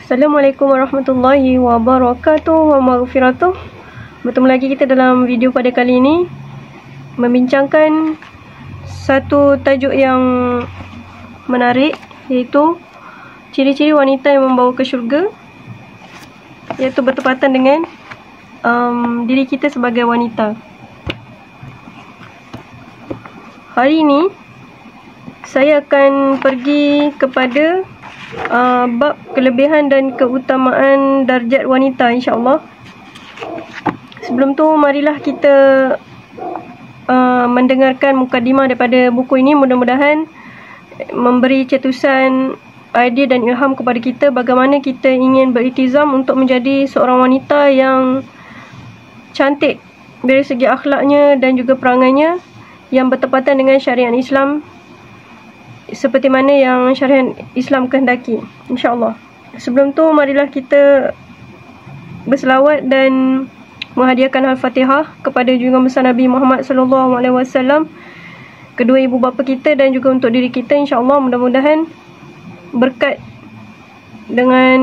Assalamualaikum warahmatullahi wabarakatuh wa maghfiratuh. Bertemu lagi kita dalam video pada kali ini, membincangkan satu tajuk yang menarik, iaitu ciri-ciri wanita yang membawa ke syurga, iaitu bertepatan dengan diri kita sebagai wanita. Hari ini saya akan pergi kepada bab kelebihan dan keutamaan darjat wanita, insya-Allah. Sebelum tu marilah kita mendengarkan mukadimah daripada buku ini. Mudah-mudahan memberi cetusan, idea dan ilham kepada kita bagaimana kita ingin beriltizam untuk menjadi seorang wanita yang cantik dari segi akhlaknya dan juga perangainya yang bertepatan dengan syariat Islam, seperti mana yang syariat Islam kehendaki, insya-Allah. Sebelum tu marilah kita berselawat dan menghadiahkan Al-Fatihah kepada junjungan besar Nabi Muhammad sallallahu alaihi wasallam, kedua ibu bapa kita dan juga untuk diri kita, insya-Allah. Mudah-mudahan berkat dengan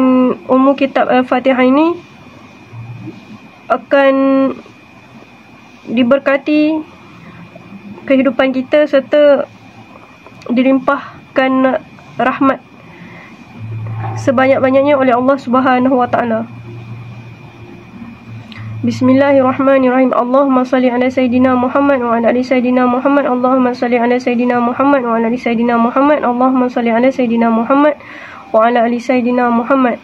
umum kitab Al-Fatihah ini akan diberkati kehidupan kita serta dilimpahkan rahmat sebanyak-banyaknya oleh Allah Subhanahu wa taala. Bismillahirrahmanirrahim. Allahumma salli ala sayidina Muhammad wa ala ali sayidina Muhammad. Allahumma salli ala sayidina Muhammad wa ala ali sayidina Muhammad. Allahumma salli ala sayidina Muhammad wa ala ali sayidina Muhammad.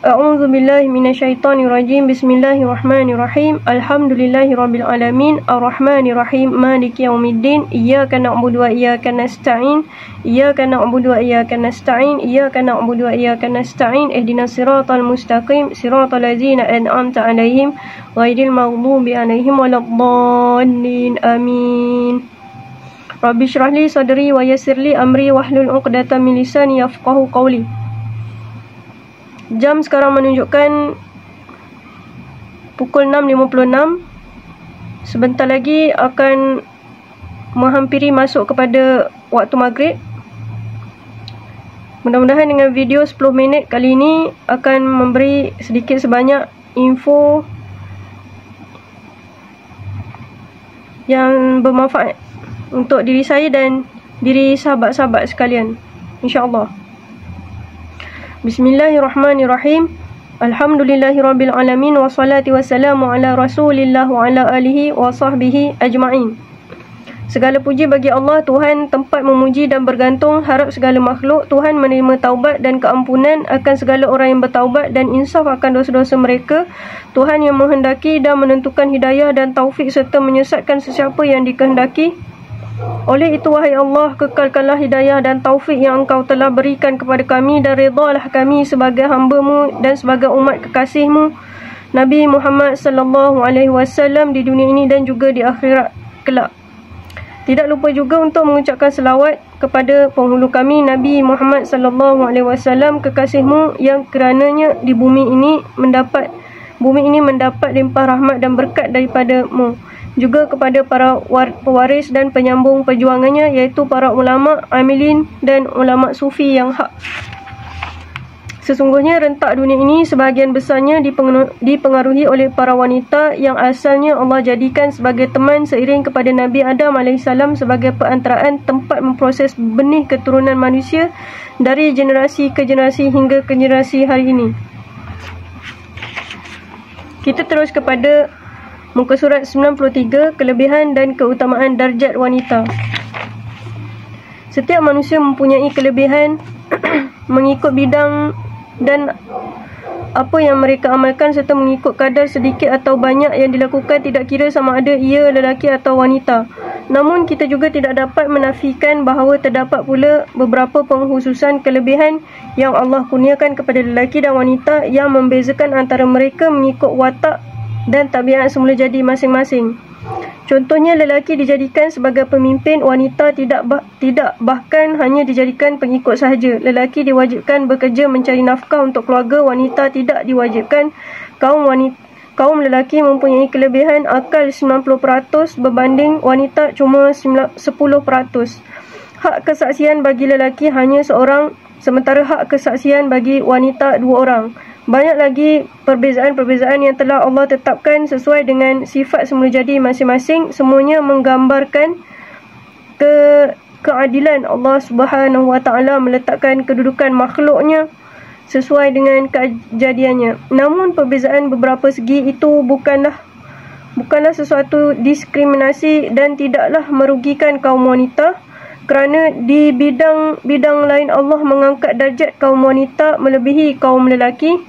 A'udzu billahi minasyaitonir rajim. Bismillahirrahmanirrahim. Alhamdulillahirabbil alamin, arrahmanirrahim, maliki yaumiddin. Iyyaka na'budu wa iyyaka nasta'in. Iyyaka na'budu wa iyyaka nasta'in. Iyyaka na'budu wa iyyaka nasta'in. Ihdinas siratal mustaqim, siratal ladzina an'amta 'alaihim ghairil maghdubi 'alaihim waladdallin. Amin. Rabbi shrah li sadri wa yassir li amri wahlul 'uqdatam min lisani yafqahu qawli. Jam sekarang menunjukkan pukul 6.56. Sebentar lagi akan menghampiri masuk kepada waktu maghrib. Mudah-mudahan dengan video 10 minit kali ini akan memberi sedikit sebanyak info yang bermanfaat untuk diri saya dan diri sahabat-sahabat sekalian, insya-Allah. Bismillahirrahmanirrahim. Alhamdulillahirabbil alamin, wassalatu wassalamu ala Rasulillah wa ala alihi wa sahbihi ajma'in. Segala puji bagi Allah, Tuhan tempat memuji dan bergantung harap segala makhluk. Tuhan menerima taubat dan keampunan akan segala orang yang bertaubat dan insaf akan dosa-dosa mereka. Tuhan yang menghendaki dan menentukan hidayah dan taufik serta menyesatkan sesiapa yang dikehendaki. Oleh itu, wahai Allah, kekalkanlah hidayah dan taufik yang Engkau telah berikan kepada kami, dan redalah kami sebagai hamba-Mu dan sebagai umat kekasih-Mu Nabi Muhammad sallallahu alaihi wasallam di dunia ini dan juga di akhirat kelak. Tidak lupa juga untuk mengucapkan selawat kepada penghulu kami Nabi Muhammad sallallahu alaihi wasallam, kekasih-Mu yang kerananya di bumi ini mendapat limpah rahmat dan berkat daripada-Mu. Juga kepada para pewaris dan penyambung perjuangannya, iaitu para ulama, amilin dan ulama sufi yang hak. Sesungguhnya rentak dunia ini sebahagian besarnya dipengaruhi oleh para wanita yang asalnya Allah jadikan sebagai teman seiring kepada Nabi Adam AS sebagai perantaraan tempat memproses benih keturunan manusia dari generasi ke generasi hingga ke generasi hari ini. Kita terus kepada muka surat 93, kelebihan dan keutamaan darjat wanita. Setiap manusia mempunyai kelebihan mengikut bidang dan apa yang mereka amalkan serta mengikut kadar sedikit atau banyak yang dilakukan, tidak kira sama ada ia lelaki atau wanita. Namun kita juga tidak dapat menafikan bahawa terdapat pula beberapa pengkhususan kelebihan yang Allah kurniakan kepada lelaki dan wanita yang membezakan antara mereka mengikut watak dan tabiat semula jadi masing-masing. Contohnya, lelaki dijadikan sebagai pemimpin, wanita tidak, bahkan hanya dijadikan pengikut sahaja. Lelaki diwajibkan bekerja mencari nafkah untuk keluarga, wanita tidak diwajibkan. Kaum lelaki mempunyai kelebihan akal 90% berbanding wanita cuma 10%. Hak kesaksian bagi lelaki hanya seorang sementara hak kesaksian bagi wanita 2 orang. Banyak lagi perbezaan-perbezaan yang telah Allah tetapkan sesuai dengan sifat semula jadi masing-masing. Semuanya menggambarkan keadilan Allah Subhanahu Wa Taala meletakkan kedudukan makhluknya sesuai dengan kejadiannya. Namun perbezaan beberapa segi itu bukanlah sesuatu diskriminasi dan tidaklah merugikan kaum wanita, kerana di bidang-bidang lain Allah mengangkat darjat kaum wanita melebihi kaum lelaki,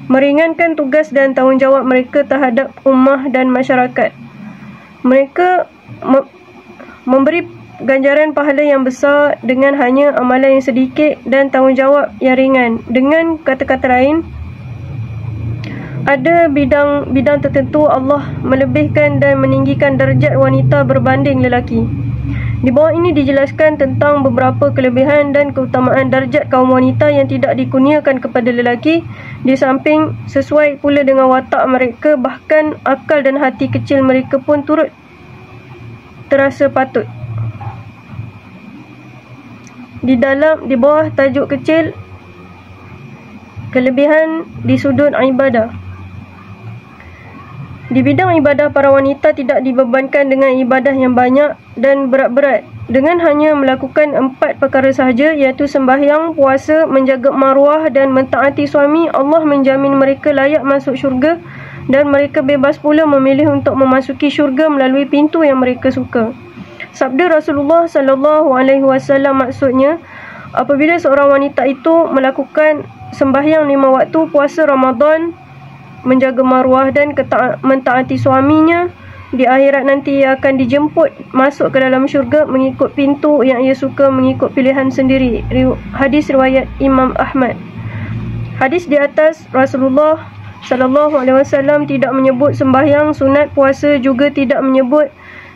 meringankan tugas dan tanggungjawab mereka terhadap ummah dan masyarakat. Mereka memberi ganjaran pahala yang besar dengan hanya amalan yang sedikit dan tanggungjawab yang ringan. Dengan kata-kata lain, ada bidang-bidang tertentu Allah melebihkan dan meninggikan darjat wanita berbanding lelaki. Di bawah ini dijelaskan tentang beberapa kelebihan dan keutamaan darjat kaum wanita yang tidak dikurniakan kepada lelaki. Di samping sesuai pula dengan watak mereka, bahkan akal dan hati kecil mereka pun turut terasa patut. Di bawah tajuk kecil, kelebihan di sudut ibadah. Di bidang ibadah, para wanita tidak dibebankan dengan ibadah yang banyak dan berat-berat. Dengan hanya melakukan 4 perkara sahaja, iaitu sembahyang, puasa, menjaga maruah dan mentaati suami, Allah menjamin mereka layak masuk syurga, dan mereka bebas pula memilih untuk memasuki syurga melalui pintu yang mereka suka. Sabda Rasulullah SAW maksudnya, apabila seorang wanita itu melakukan sembahyang 5 waktu, puasa Ramadan, menjaga maruah dan mentaati suaminya, di akhirat nanti ia akan dijemput masuk ke dalam syurga mengikut pintu yang ia suka, mengikut pilihan sendiri. Hadis riwayat Imam Ahmad. Hadis di atas, Rasulullah SAW tidak menyebut sembahyang, sunat, puasa, juga tidak menyebut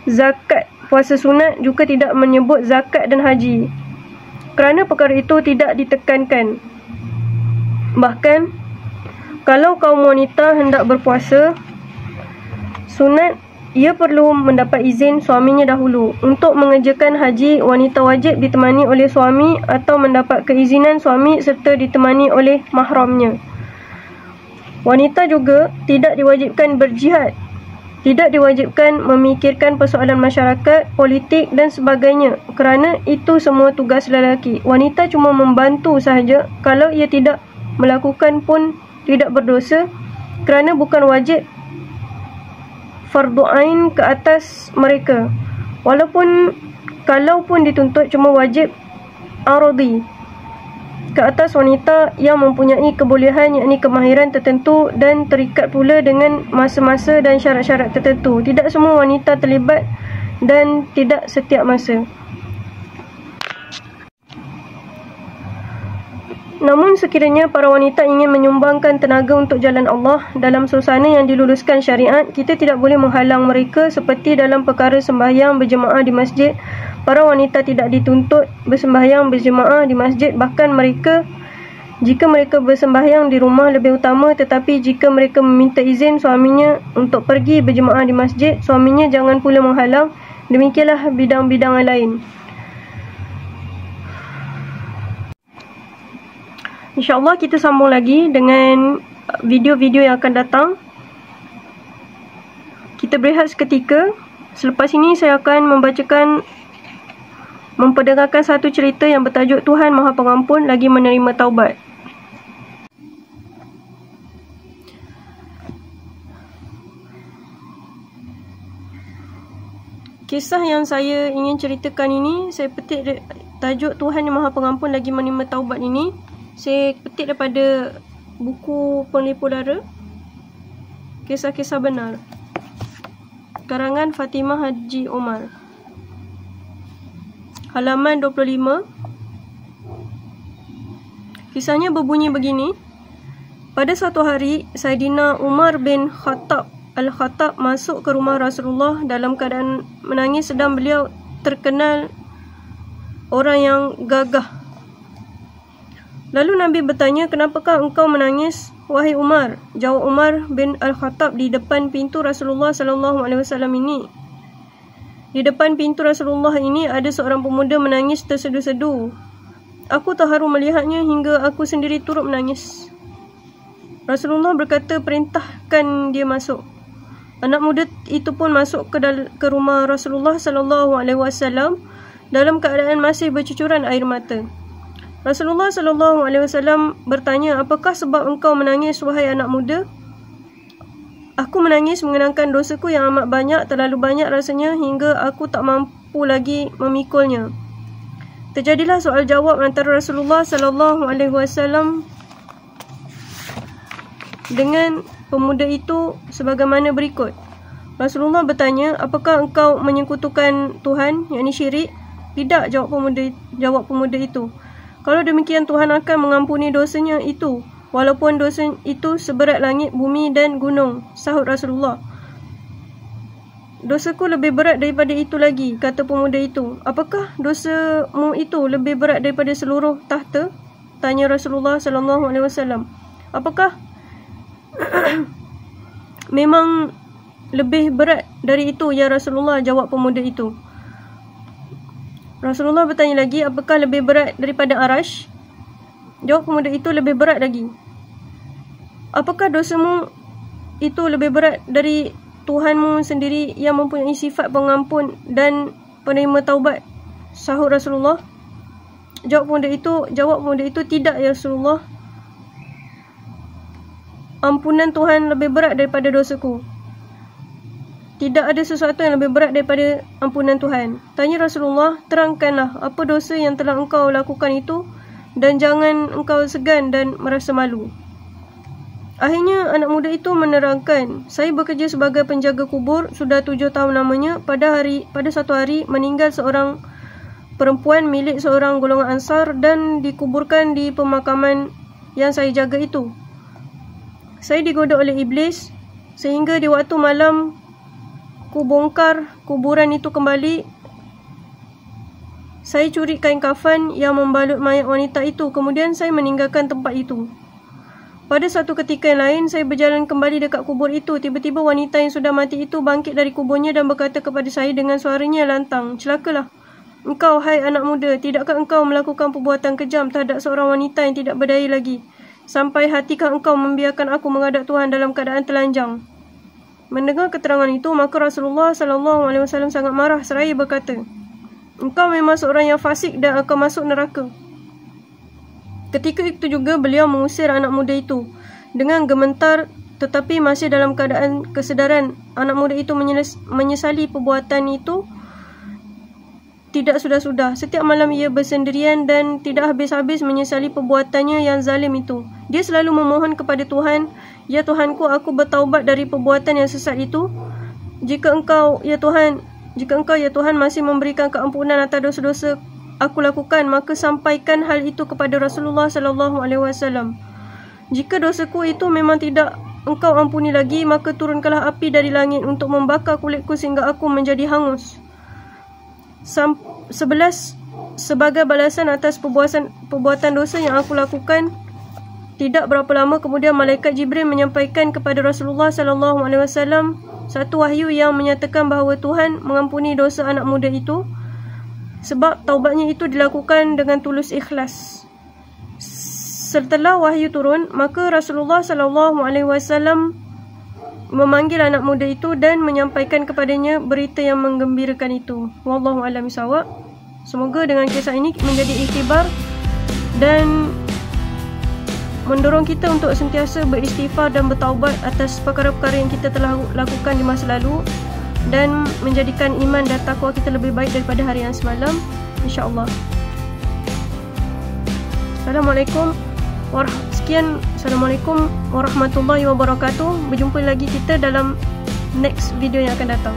zakat. Puasa sunat juga tidak menyebut zakat dan haji, kerana perkara itu tidak ditekankan. Bahkan kalau kaum wanita hendak berpuasa sunat, ia perlu mendapat izin suaminya dahulu. Untuk mengerjakan haji, wanita wajib ditemani oleh suami atau mendapat keizinan suami serta ditemani oleh mahramnya. Wanita juga tidak diwajibkan berjihad, tidak diwajibkan memikirkan persoalan masyarakat, politik dan sebagainya, kerana itu semua tugas lelaki. Wanita cuma membantu sahaja. Kalau ia tidak melakukan pun tidak berdosa, kerana bukan wajib fardu ain ke atas mereka. Kalaupun dituntut, cuma wajib aradi ke atas wanita yang mempunyai kebolehan, yakni kemahiran tertentu, dan terikat pula dengan masa-masa dan syarat-syarat tertentu. Tidak semua wanita terlibat dan tidak setiap masa. Namun sekiranya para wanita ingin menyumbangkan tenaga untuk jalan Allah dalam suasana yang diluluskan syariat, kita tidak boleh menghalang mereka. Seperti dalam perkara sembahyang berjemaah di masjid, para wanita tidak dituntut bersembahyang berjemaah di masjid. Bahkan jika mereka bersembahyang di rumah lebih utama. Tetapi jika mereka meminta izin suaminya untuk pergi berjemaah di masjid, suaminya jangan pula menghalang. Demikianlah bidang-bidang lain. InsyaAllah kita sambung lagi dengan video-video yang akan datang. Kita berehat seketika. Selepas ini saya akan memperdengarkan satu cerita yang bertajuk Tuhan Maha Pengampun lagi menerima taubat. Kisah yang saya ingin ceritakan ini, saya petik tajuk Tuhan yang Maha Pengampun lagi menerima taubat ini, saya petik daripada buku Penglipu Dara, Kisah-Kisah Benar, karangan Fatimah Haji Omar, halaman 25. Kisahnya berbunyi begini. Pada suatu hari, Saidina Umar bin Khattab Al-Khattab masuk ke rumah Rasulullah dalam keadaan menangis, sedang beliau terkenal orang yang gagah. Lalu Nabi bertanya, "Kenapakah engkau menangis, wahai Umar?" Jawab Umar bin Al-Khattab, "Di depan pintu Rasulullah SAW ini. Di depan pintu Rasulullah ini ada seorang pemuda menangis tersedu-sedu. Aku terharu melihatnya hingga aku sendiri turut menangis. Rasulullah berkata, perintahkan dia masuk. Anak muda itu pun masuk ke rumah Rasulullah SAW dalam keadaan masih bercucuran air mata. Rasulullah SAW bertanya, apakah sebab engkau menangis, wahai anak muda? Aku menangis mengenangkan dosaku yang amat banyak, terlalu banyak rasanya hingga aku tak mampu lagi memikulnya. Terjadilah soal jawab antara Rasulullah SAW dengan pemuda itu sebagaimana berikut. Rasulullah bertanya, apakah engkau menyekutukan Tuhan, yakni syirik? Tidak, jawab pemuda itu. Kalau demikian Tuhan akan mengampuni dosanya itu, walaupun dosa itu seberat langit, bumi dan gunung, sahut Rasulullah. Dosaku lebih berat daripada itu lagi, kata pemuda itu. Apakah dosamu itu lebih berat daripada seluruh tahta? Tanya Rasulullah SAW. Apakah memang lebih berat dari itu, ya Rasulullah, jawab pemuda itu. Rasulullah bertanya lagi, apakah lebih berat daripada Arash? Jawab pemuda itu, lebih berat lagi. Apakah dosamu itu lebih berat dari Tuhanmu sendiri yang mempunyai sifat pengampun dan penerima taubat? Sahut Rasulullah. Jawab pemuda itu, tidak ya Rasulullah. Ampunan Tuhan lebih berat daripada dosaku. Tidak ada sesuatu yang lebih berat daripada ampunan Tuhan. Tanya Rasulullah, terangkanlah apa dosa yang telah engkau lakukan itu dan jangan engkau segan dan merasa malu. Akhirnya anak muda itu menerangkan, saya bekerja sebagai penjaga kubur sudah 7 tahun lamanya. Pada satu hari meninggal seorang perempuan milik seorang golongan Ansar dan dikuburkan di pemakaman yang saya jaga itu. Saya digoda oleh iblis sehingga di waktu malam ku bongkar kuburan itu kembali. Saya curi kain kafan yang membalut mayat wanita itu. Kemudian saya meninggalkan tempat itu. Pada satu ketika yang lain, saya berjalan kembali dekat kubur itu. Tiba-tiba wanita yang sudah mati itu bangkit dari kuburnya dan berkata kepada saya dengan suaranya lantang, celakalah engkau, hai anak muda, tidakkah engkau melakukan perbuatan kejam terhadap seorang wanita yang tidak berdaya lagi? Sampai hatikah engkau membiarkan aku menghadap Tuhan dalam keadaan telanjang? Mendengar keterangan itu, maka Rasulullah SAW sangat marah seraya berkata, engkau memang seorang yang fasik dan akan masuk neraka. Ketika itu juga beliau mengusir anak muda itu dengan gemetar, tetapi masih dalam keadaan kesedaran. Anak muda itu menyesali perbuatan itu tidak sudah-sudah. Setiap malam ia bersendirian dan tidak habis-habis menyesali perbuatannya yang zalim itu. Dia selalu memohon kepada Tuhan, ya Tuhanku, aku bertaubat dari perbuatan yang sesat itu. Jika engkau ya Tuhan masih memberikan keampunan atas dosa-dosa aku lakukan, maka sampaikan hal itu kepada Rasulullah SAW. Jika dosaku itu memang tidak engkau ampuni lagi, maka turunkanlah api dari langit untuk membakar kulitku sehingga aku menjadi hangus. 11. Sebagai balasan atas perbuatan dosa yang aku lakukan. Tidak berapa lama kemudian malaikat Jibril menyampaikan kepada Rasulullah SAW satu wahyu yang menyatakan bahawa Tuhan mengampuni dosa anak muda itu sebab taubatnya itu dilakukan dengan tulus ikhlas. Setelah wahyu turun, maka Rasulullah SAW memanggil anak muda itu dan menyampaikan kepadanya berita yang menggembirakan itu. Wallahu a'lam bishawab. Semoga dengan kisah ini menjadi iktibar dan mendorong kita untuk sentiasa beristighfar dan bertaubat atas perkara-perkara yang kita telah lakukan di masa lalu dan menjadikan iman dan takwa kita lebih baik daripada hari yang semalam, insya-Allah. Assalamualaikum warahmatullahi wabarakatuh. Berjumpa lagi kita dalam next video yang akan datang.